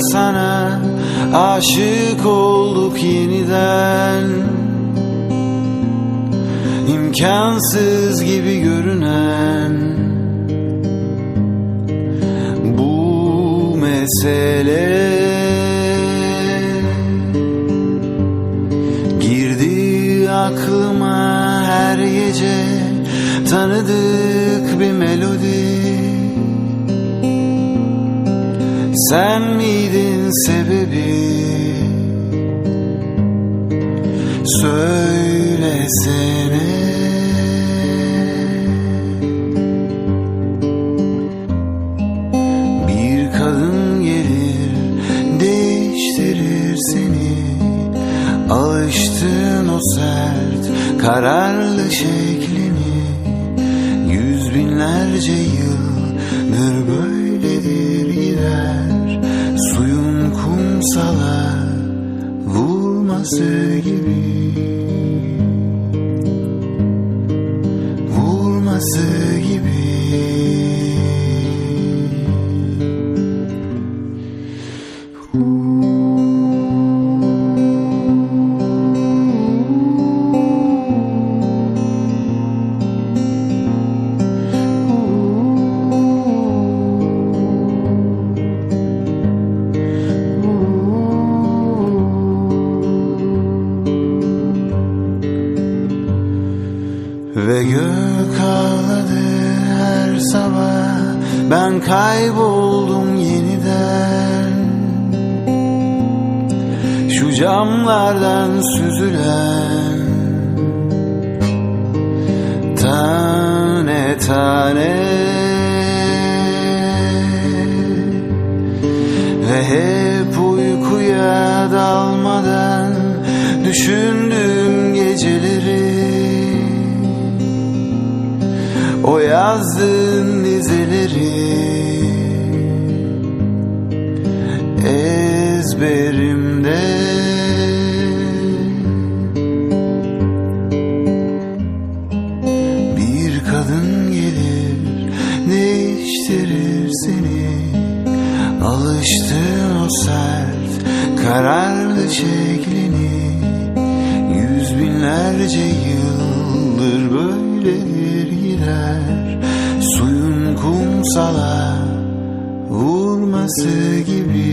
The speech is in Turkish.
sana aşık olduk yeniden. İmkansız gibi görünen bu mesele girdi aklıma her gece, tanıdık bir melodi. Sen miydin sebebi? Söylesene. Bir kadın gelir, değiştirir seni. Alıştığın o sert, kararlı şeklini. Yüz binlerce yıldır böyledir gider. Suyun kumsala vurması gibi. Vurması gibi. Ve gök ağladı her sabah, ben kayboldum yeniden. Şu camlardan süzülen tane tane ve hep uykuya dalmadan düşündüğüm geceleri. O yazdığın dizeleri ezberimde. Bir kadın gelir, değiştirir seni. Alıştığın o sert, kararlı şeklini. Yüz binlerce yıldır böyledir gider. Suyun kumsala vurması gibi.